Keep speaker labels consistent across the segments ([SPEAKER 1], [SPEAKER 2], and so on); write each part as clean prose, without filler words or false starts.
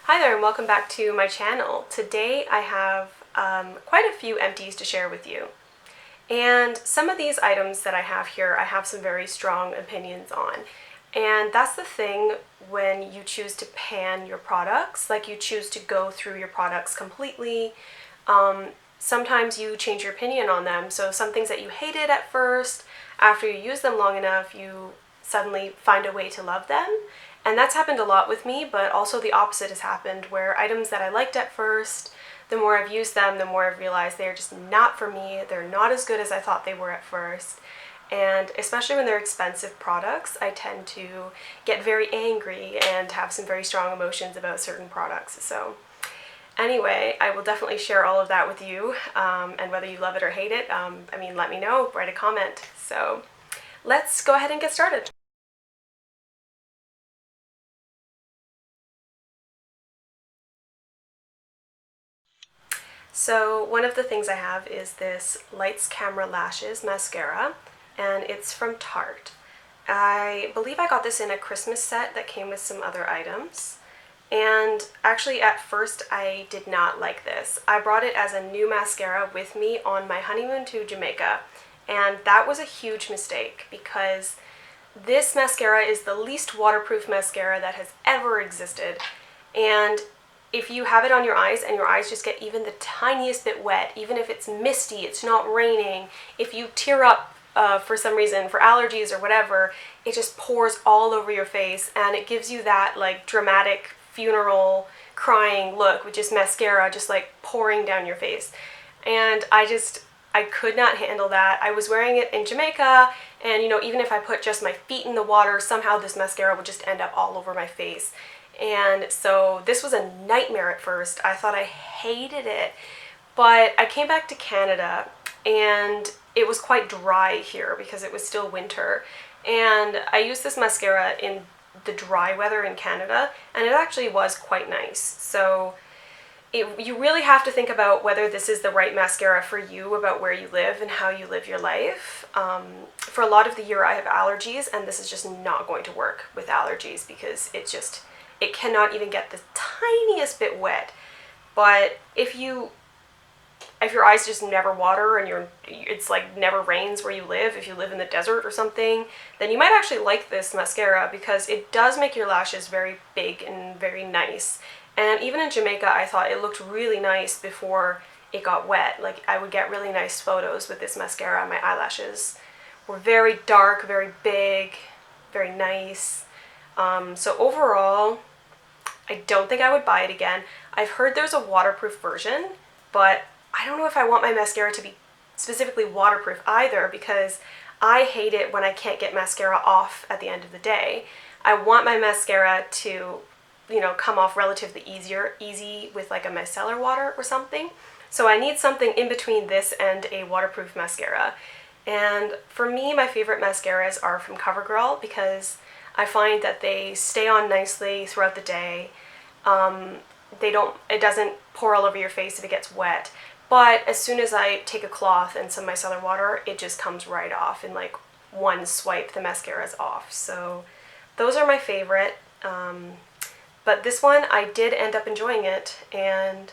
[SPEAKER 1] Hi there and welcome back to my channel. Today I have quite a few empties to share with you. And some of these items that I have here, I have some very strong opinions on. And that's the thing when you choose to pan your products, like you choose to go through your products completely. Sometimes you change your opinion on them. So some things that you hated at first, after you use them long enough, you suddenly find a way to love them. And that's happened a lot with me, but also the opposite has happened, where items that I liked at first, the more I've used them, the more I've realized they're just not for me. They're not as good as I thought they were at first. And especially when they're expensive products, I tend to get very angry and have some very strong emotions about certain products. So anyway, I will definitely share all of that with you, and whether you love it or hate it, let me know, write a comment. So let's go ahead and get started. So one of the things I have is this Lights Camera Lashes mascara, and it's from Tarte. I believe I got this in a Christmas set that came with some other items. And actually at first I did not like this. I brought it as a new mascara with me on my honeymoon to Jamaica, and that was a huge mistake because this mascara is the least waterproof mascara that has ever existed. And if you have it on your eyes and your eyes just get even the tiniest bit wet, even if it's misty, it's not raining, if you tear up for some reason, for allergies or whatever, it just pours all over your face, and it gives you that like dramatic funeral crying look with just mascara just like pouring down your face. And I could not handle that. I was wearing it in Jamaica, and even if I put just my feet in the water, somehow this mascara would just end up all over my face. And so this was a nightmare at first. I thought I hated it, but I came back to Canada and it was quite dry here because it was still winter. And I used this mascara in the dry weather in Canada, and it actually was quite nice. So you really have to think about whether this is the right mascara for you, about where you live and how you live your life. For a lot of the year I have allergies, and this is just not going to work with allergies because it cannot even get the tiniest bit wet. But if your eyes just never water and it's like never rains where you live, if you live in the desert or something, then you might actually like this mascara because it does make your lashes very big and very nice. And even in Jamaica, I thought it looked really nice before it got wet. Like I would get really nice photos with this mascara. My eyelashes were very dark, very big, very nice. So overall, I don't think I would buy it again. I've heard there's a waterproof version, but I don't know if I want my mascara to be specifically waterproof either, because I hate it when I can't get mascara off at the end of the day. I want my mascara to, come off relatively easy with like a micellar water or something. So I need something in between this and a waterproof mascara. And for me, my favorite mascaras are from COVERGIRL because I find that they stay on nicely throughout the day. It doesn't pour all over your face if it gets wet. But as soon as I take a cloth and some micellar water, it just comes right off. In like one swipe, the mascara is off. So those are my favorite. But this one, I did end up enjoying it. And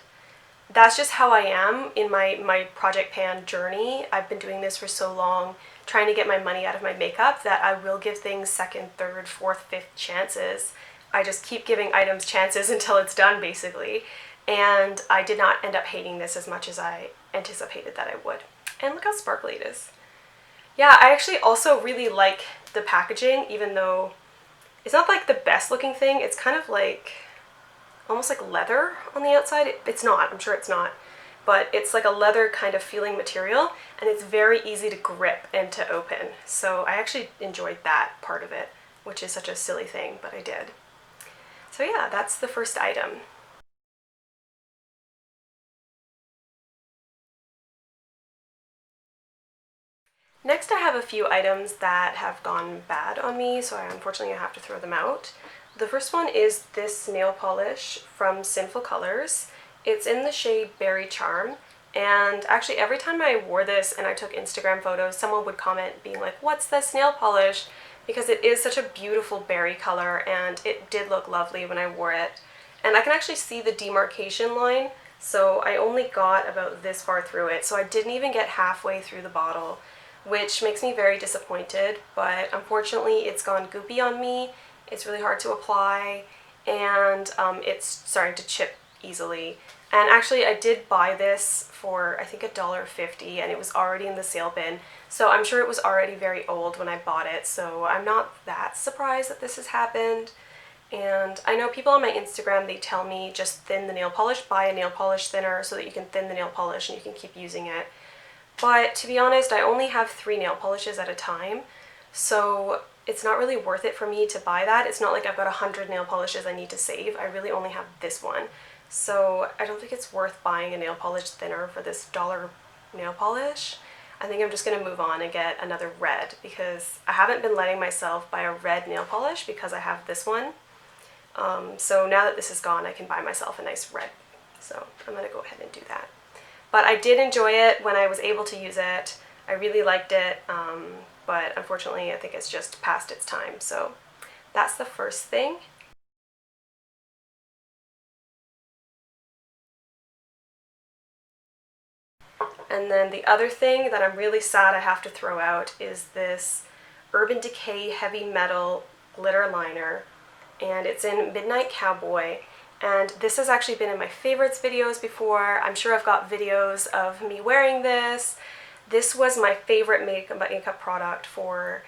[SPEAKER 1] that's just how I am in my Project Pan journey. I've been doing this for so long, trying to get my money out of my makeup, that I will give things second, third, fourth, fifth chances. I just keep giving items chances until it's done, basically. And I did not end up hating this as much as I anticipated that I would. And look how sparkly it is. Yeah, I actually also really like the packaging, even though it's not like the best looking thing. It's kind of like almost like leather on the outside. It's not, I'm sure it's not. But it's like a leather kind of feeling material, and it's very easy to grip and to open. So I actually enjoyed that part of it, which is such a silly thing, but I did. So yeah, that's the first item. Next, I have a few items that have gone bad on me, so unfortunately I have to throw them out. The first one is this nail polish from Sinful Colors. It's in the shade Berry Charm, and actually every time I wore this and I took Instagram photos, someone would comment being like, "What's this nail polish?" Because it is such a beautiful berry color, and it did look lovely when I wore it. and I can actually see the demarcation line, so I only got about this far through it, so I didn't even get halfway through the bottle, which makes me very disappointed, but unfortunately it's gone goopy on me, it's really hard to apply, and it's starting to chip easily. And actually I did buy this for I think $1.50, and it was already in the sale bin, so I'm sure it was already very old when I bought it, so I'm not that surprised that this has happened. And I know people on my Instagram, they tell me just thin the nail polish, buy a nail polish thinner so that you can thin the nail polish and you can keep using it. But to be honest, I only have 3 nail polishes at a time, so it's not really worth it for me to buy that. It's not like I've got 100 nail polishes I need to save. I really only have this one. So I don't think it's worth buying a nail polish thinner for this $1 nail polish. I think I'm just going to move on and get another red, because I haven't been letting myself buy a red nail polish because I have this one. So now that this is gone, I can buy myself a nice red. So I'm going to go ahead and do that. But I did enjoy it when I was able to use it. I really liked it, but unfortunately I think it's just past its time. So that's the first thing. And then the other thing that I'm really sad I have to throw out is this Urban Decay Heavy Metal Glitter Liner. And it's in Midnight Cowboy, and this has actually been in my favorites videos before. I'm sure I've got videos of me wearing this. This was my favorite makeup product for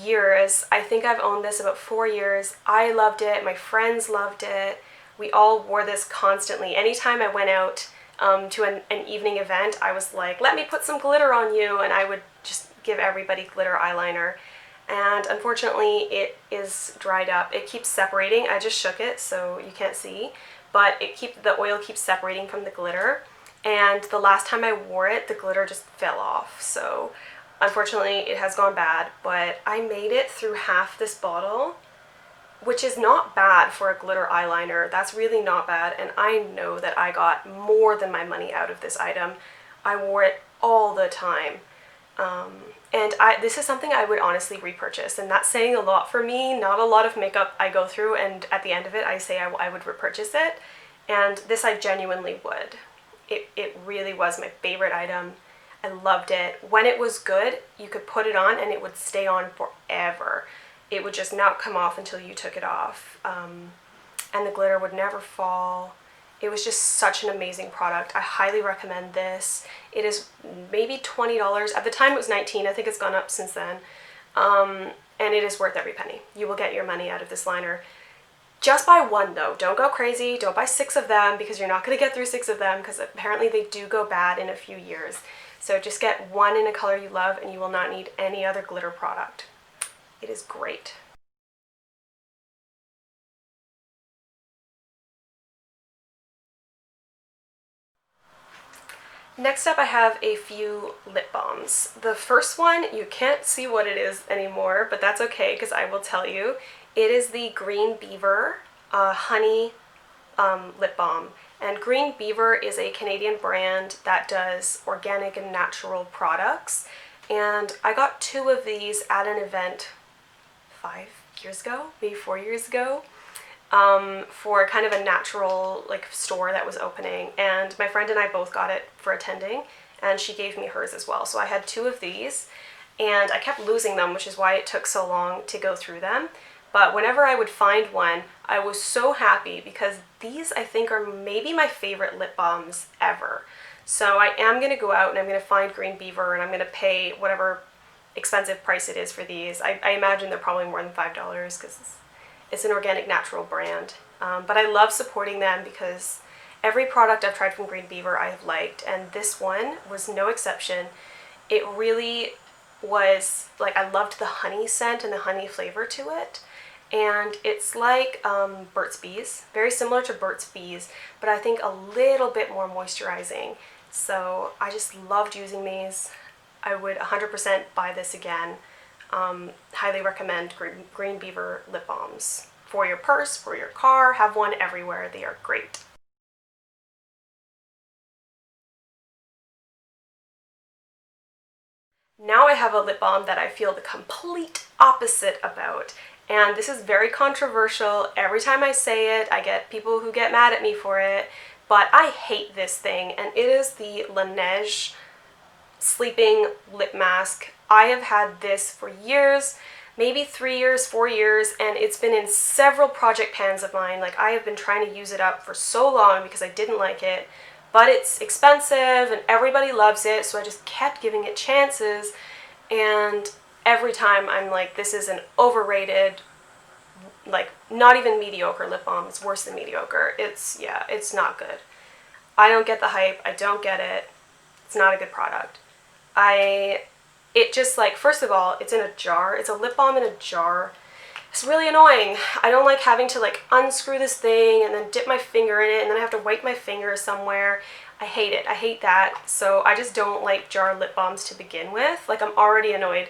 [SPEAKER 1] years. I think I've owned this about 4 years. I loved it, my friends loved it. We all wore this constantly. Anytime I went out to an evening event, I was like, let me put some glitter on you, and I would just give everybody glitter eyeliner. And unfortunately it is dried up. It keeps separating. I just shook it so you can't see, but the oil keeps separating from the glitter, and the last time I wore it the glitter just fell off. So unfortunately it has gone bad, but I made it through half this bottle, which is not bad for a glitter eyeliner. That's really not bad, and I know that I got more than my money out of this item. I wore it all the time. And this is something I would honestly repurchase, and that's saying a lot for me. Not a lot of makeup I go through and at the end of it I say I would repurchase it, and this I genuinely would. It really was my favorite item. I loved it. When it was good, you could put it on and it would stay on forever. It would just not come off until you took it off, and the glitter would never fall. It was just such an amazing product. I highly recommend this. It is maybe $20. At the time it was $19. I think it's gone up since then. And it is worth every penny. You will get your money out of this liner. Just buy one though. Don't go crazy. Don't buy 6 of them, because you're not going to get through 6 of them, because apparently they do go bad in a few years. So just get one in a color you love and you will not need any other glitter product. It is great. Next up I have a few lip balms. The first one, you can't see what it is anymore, but that's okay because I will tell you. It is the Green Beaver Honey Lip Balm. And Green Beaver is a Canadian brand that does organic and natural products. And I got 2 of these at an event 5 years ago, maybe 4 years ago. For kind of a natural store that was opening, and my friend and I both got it for attending, and she gave me hers as well. So I had 2 of these, and I kept losing them, which is why it took so long to go through them. But whenever I would find one, I was so happy, because these I think are maybe my favorite lip balms ever. So I am going to go out and I'm going to find Green Beaver, and I'm going to pay whatever expensive price it is for these. I imagine they're probably more than $5 because it's an organic natural brand, but I love supporting them because every product I've tried from Green Beaver I have liked, and this one was no exception. It really was, I loved the honey scent and the honey flavor to it, and it's like Burt's Bees, very similar to Burt's Bees, but I think a little bit more moisturizing. So I just loved using these. I would 100% buy this again. Highly recommend Green Beaver lip balms. For your purse, for your car, have one everywhere. They are great. Now I have a lip balm that I feel the complete opposite about, And this is very controversial. Every time I say it, I get people who get mad at me for it, but I hate this thing, and it is the Laneige sleeping lip mask. I have had this for years, maybe 3 years, 4 years, and it's been in several project pans of mine. Like, I have been trying to use it up for so long because I didn't like it, but it's expensive and everybody loves it, so I just kept giving it chances, and every time I'm like, this is an overrated, like, not even mediocre lip balm. It's worse than mediocre. It's not good. I don't get the hype. I don't get it. It's not a good product. It just, like, first of all, it's in a jar. It's a lip balm in a jar. It's really annoying. I don't like having to, like, unscrew this thing and then dip my finger in it and then I have to wipe my finger somewhere. I hate it. I hate that. So I just don't like jar lip balms to begin with. Like, I'm already annoyed.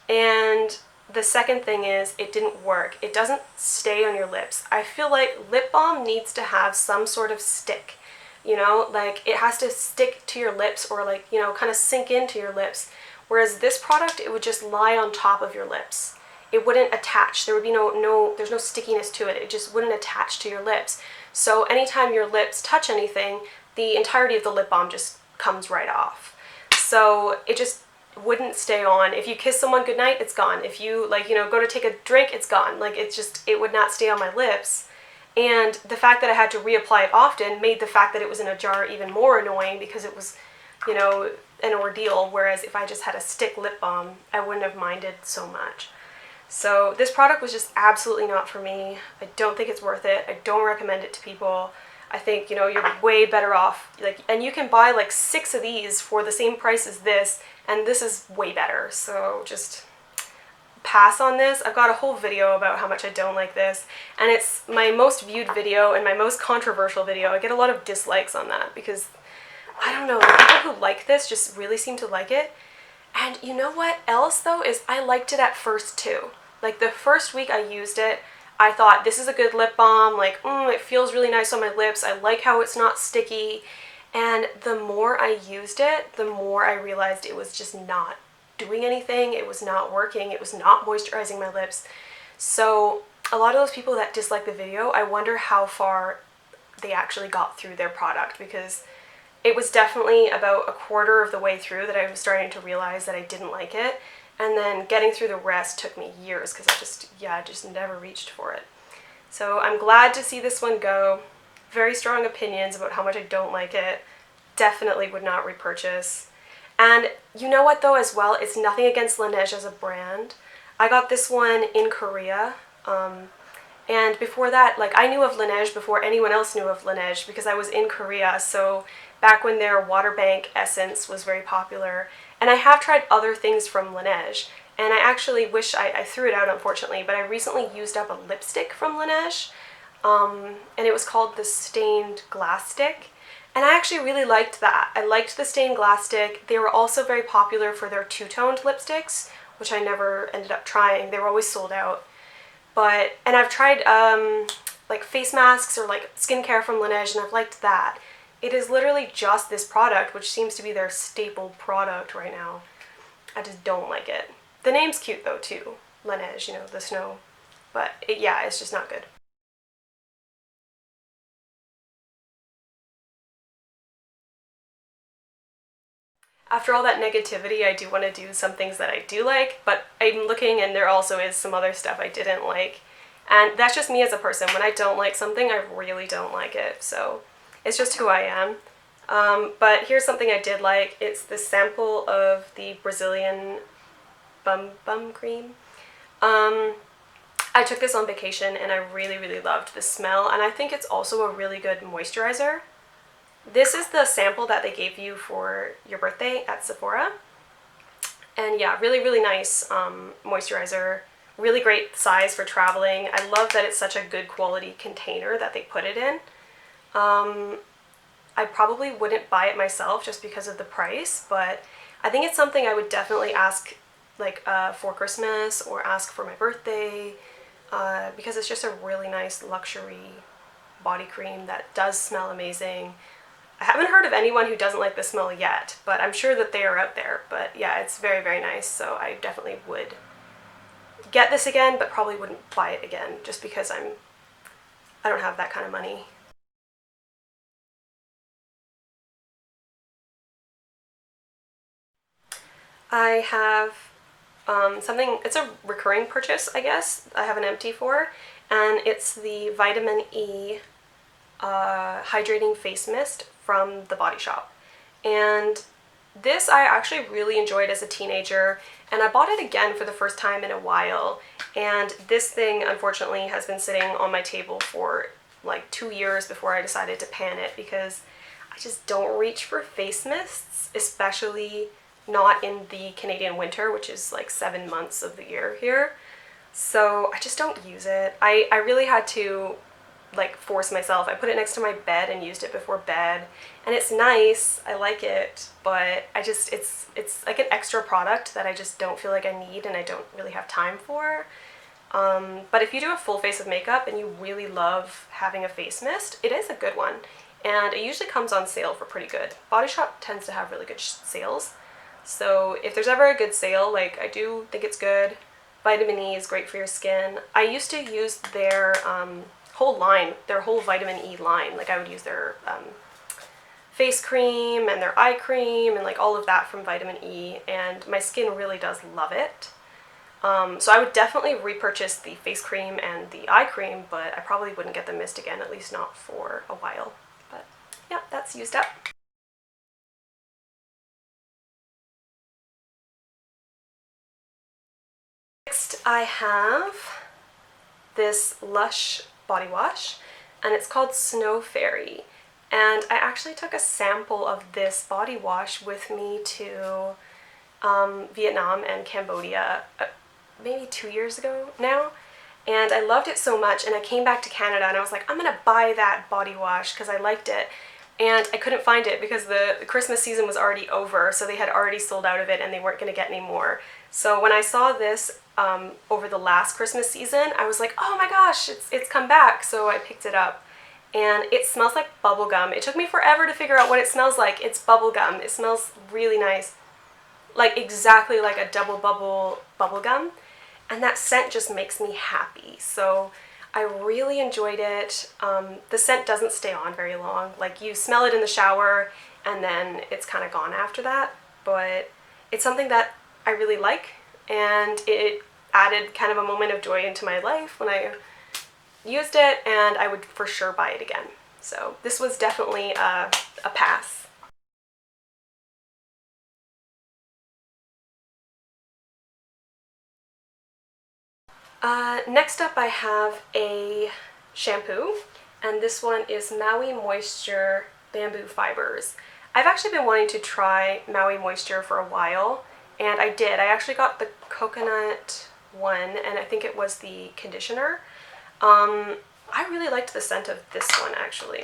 [SPEAKER 1] And the second thing is, it didn't work. It doesn't stay on your lips. I feel like lip balm needs to have some sort of stick. You know, like, it has to stick to your lips or, like, you know, kind of sink into your lips. Whereas this product, it would just lie on top of your lips. It wouldn't attach. There would be there's no stickiness to it. It just wouldn't attach to your lips. So anytime your lips touch anything, the entirety of the lip balm just comes right off. So it just wouldn't stay on. If you kiss someone goodnight, it's gone. If you, like, you know, go to take a drink, it's gone. Like, it would not stay on my lips. And the fact that I had to reapply it often made the fact that it was in a jar even more annoying because it was, you know, an ordeal, whereas if I just had a stick lip balm, I wouldn't have minded so much. So this product was just absolutely not for me. I don't think it's worth it. I don't recommend it to people. I think, you know, you're way better off, like, and you can buy like 6 of these for the same price as this, and this is way better. So just pass on this. I've got a whole video about how much I don't like this, and it's my most viewed video and my most controversial video. I get a lot of dislikes on that because, I don't know, the people who like this just really seem to like it. And you know what else though is I liked it at first too. Like, the first week I used it, I thought, this is a good lip balm, like, it feels really nice on my lips, I like how it's not sticky. And the more I used it, the more I realized it was just not doing anything, it was not working, it was not moisturizing my lips. So a lot of those people that dislike the video, I wonder how far they actually got through their product, because it was definitely about a quarter of the way through that I was starting to realize that I didn't like it, and then getting through the rest took me years because I just never reached for it. So I'm glad to see this one go. Very strong opinions about how much I don't like it. Definitely would not repurchase. And you know what though as well, it's nothing against Laneige as a brand. I got this one in Korea, and before that, like, I knew of Laneige before anyone else knew of Laneige because I was in Korea, so back when their water bank essence was very popular. And I have tried other things from Laneige, and I actually wish I threw it out, unfortunately, but I recently used up a lipstick from Laneige, and it was called the Stained Glass Stick. And I actually really liked that. I liked the stained glass stick. They were also very popular for their two-toned lipsticks, which I never ended up trying. They were always sold out. And I've tried like face masks or like skincare from Laneige, and I've liked that. It is literally just this product, which seems to be their staple product right now. I just don't like it. The name's cute though too, Laneige, you know, the snow. But yeah, it's just not good. After all that negativity, I do want to do some things that I do like, but I'm looking and there also is some other stuff I didn't like. And that's just me as a person. When I don't like something, I really don't like it. So it's just who I am. But here's something I did like. It's the sample of the Brazilian bum cream. I took this on vacation and I really, really loved the smell, and I think it's also a really good moisturizer. This is the sample that they gave you for your birthday at Sephora. And yeah, really, really nice moisturizer. Really great size for traveling. I love that it's such a good quality container that they put it in. I probably wouldn't buy it myself just because of the price, but I think it's something I would definitely ask like for Christmas or ask for my birthday, because it's just a really nice luxury body cream that does smell amazing. I haven't heard of anyone who doesn't like the smell yet, but I'm sure that they are out there. But yeah, it's very, very nice, so I definitely would get this again, but probably wouldn't buy it again just because I don't have that kind of money. I have something, it's a recurring purchase, I guess, I have an empty for, and it's the Vitamin E Hydrating Face Mist from the Body Shop. And this I actually really enjoyed as a teenager, and I bought it again for the first time in a while, and this thing unfortunately has been sitting on my table for like 2 years before I decided to pan it, because I just don't reach for face mists, especially not in the Canadian winter, which is like 7 months of the year here. So I just don't use it. I really had to like force myself. I put it next to my bed and used it before bed, and it's nice, I like it, but I just, it's like an extra product that I just don't feel like I need and I don't really have time for. But if you do a full face of makeup and you really love having a face mist, it is a good one, and it usually comes on sale for pretty good. Body Shop tends to have really good sales, so if there's ever a good sale, like, I do think it's good. Vitamin E is great for your skin. I used to use their whole line, their whole vitamin E line. Like, I would use their face cream and their eye cream and like all of that from Vitamin E, and my skin really does love it. So I would definitely repurchase the face cream and the eye cream, but I probably wouldn't get the mist again, at least not for a while. But yeah, that's used up. Next I have this Lush body wash, and it's called Snow Fairy. And I actually took a sample of this body wash with me to Vietnam and Cambodia maybe 2 years ago now, and I loved it so much, and I came back to Canada and I was like, I'm gonna buy that body wash because I liked it, and I couldn't find it because the Christmas season was already over, so they had already sold out of it and they weren't gonna get any more. So when I saw this over the last Christmas season, I was like, oh my gosh, it's come back, so I picked it up. And it smells like bubblegum. It took me forever to figure out what it smells like. It's bubblegum. It smells really nice, like exactly like a double bubble bubblegum, and that scent just makes me happy. So I really enjoyed it. The scent doesn't stay on very long. Like, you smell it in the shower and then it's kind of gone after that, but it's something that I really like, and it added kind of a moment of joy into my life when I used it, and I would for sure buy it again. So this was definitely a pass. Next up I have a shampoo, and this one is Maui Moisture Bamboo Fibers. I've actually been wanting to try Maui Moisture for a while, and I did. I actually got the coconut one, and I think it was the conditioner. I really liked the scent of this one, actually.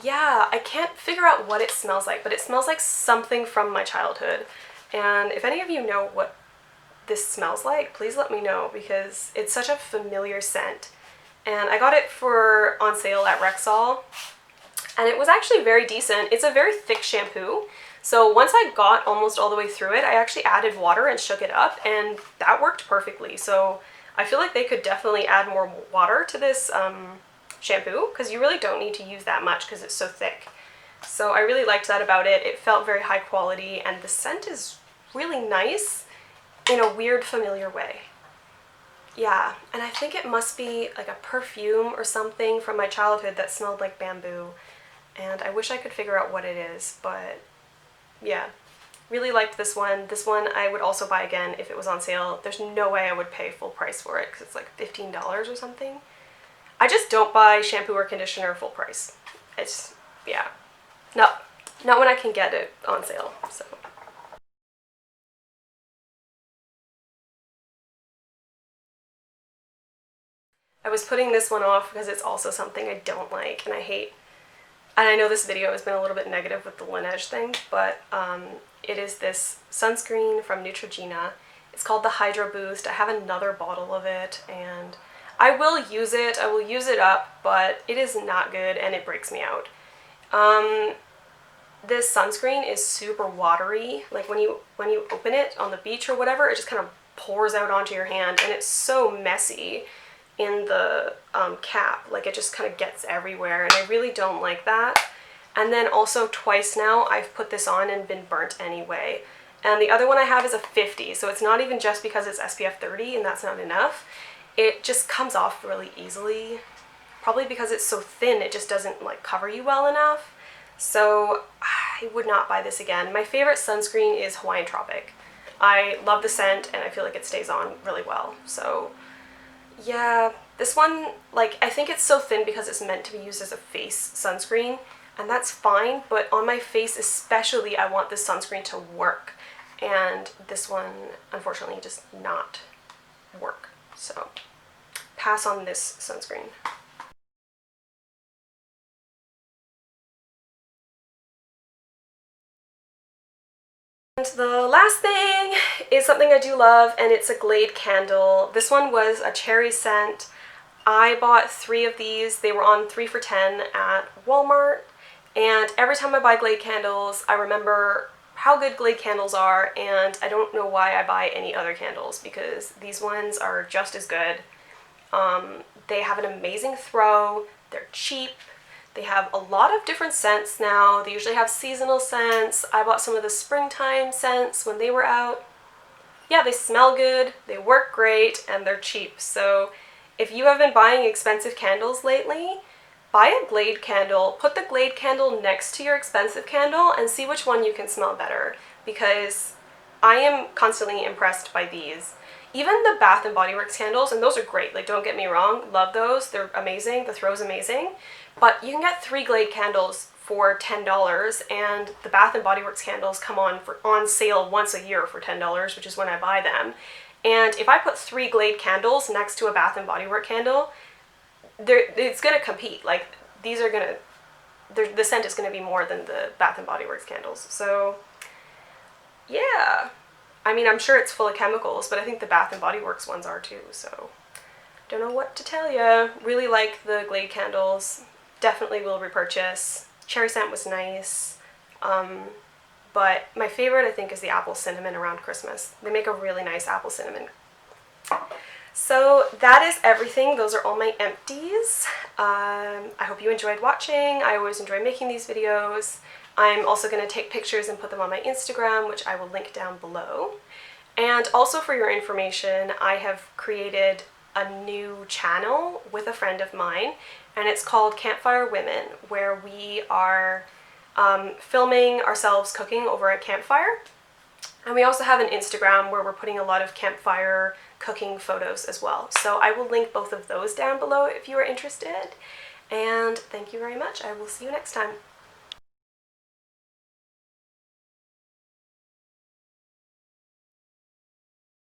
[SPEAKER 1] Yeah, I can't figure out what it smells like, but it smells like something from my childhood. And if any of you know what this smells like, please let me know, because it's such a familiar scent. And I got it for on sale at Rexall, and it was actually very decent. It's a very thick shampoo, so once I got almost all the way through it, I actually added water and shook it up, and that worked perfectly. So I feel like they could definitely add more water to this shampoo, because you really don't need to use that much because it's so thick. So I really liked that about it. It felt very high quality, and the scent is really nice in a weird, familiar way. Yeah, and I think it must be like a perfume or something from my childhood that smelled like bamboo, and I wish I could figure out what it is, but yeah. Really liked this one. This one I would also buy again if it was on sale. There's no way I would pay full price for it because it's like $15 or something. I just don't buy shampoo or conditioner full price. It's, yeah. No, not when I can get it on sale, so. I was putting this one off because it's also something I don't like and I hate. And I know this video has been a little bit negative with the Laneige thing, but it is this sunscreen from Neutrogena. It's called the Hydro Boost. I have another bottle of it, and I will use it. I will use it up, but it is not good and it breaks me out. This sunscreen is super watery. Like when you open it on the beach or whatever, it just kind of pours out onto your hand, and it's so messy in the cap. Like, it just kind of gets everywhere, and I really don't like that. And then also twice now I've put this on and been burnt anyway. And the other one I have is a 50, so it's not even just because it's SPF 30 and that's not enough. It just comes off really easily. Probably because it's so thin, it just doesn't like cover you well enough. So I would not buy this again. My favorite sunscreen is Hawaiian Tropic. I love the scent and I feel like it stays on really well. So yeah, this one, like, I think it's so thin because it's meant to be used as a face sunscreen, and that's fine, but on my face especially, I want this sunscreen to work, and this one unfortunately does not work. So pass on this sunscreen. And the last thing is something I do love, and it's a Glade candle. This one was a cherry scent. I bought 3 of these. They were on 3 for $10 at Walmart, and every time I buy Glade candles, I remember how good Glade candles are, and I don't know why I buy any other candles because these ones are just as good. They have an amazing throw, they're cheap, they have a lot of different scents now. They usually have seasonal scents. I bought some of the springtime scents when they were out. Yeah, they smell good, they work great, and they're cheap. So if you have been buying expensive candles lately, buy a Glade candle, put the Glade candle next to your expensive candle, and see which one you can smell better, because I am constantly impressed by these. Even the Bath & Body Works candles, and those are great, like, don't get me wrong, love those, they're amazing, the throw's amazing, but you can get 3 Glade candles for $10, and the Bath & Body Works candles come on sale once a year for $10, which is when I buy them. And if I put 3 Glade candles next to a Bath & Body Works candle, it's gonna compete. Like, these are gonna, the scent is gonna be more than the Bath & Body Works candles. So yeah, I mean, I'm sure it's full of chemicals, but I think the Bath & Body Works ones are too, so don't know what to tell you. Really like the Glade candles. Definitely will repurchase. Cherry scent was nice. But my favorite, I think, is the apple cinnamon around Christmas. They make a really nice apple cinnamon. So that is everything. Those are all my empties. I hope you enjoyed watching. I always enjoy making these videos. I'm also going to take pictures and put them on my Instagram, which I will link down below. And also, for your information, I have created a new channel with a friend of mine, and it's called Campfire Women, where we are filming ourselves cooking over a campfire. And we also have an Instagram where we're putting a lot of campfire cooking photos as well. So I will link both of those down below if you are interested. And thank you very much. I will see you next time.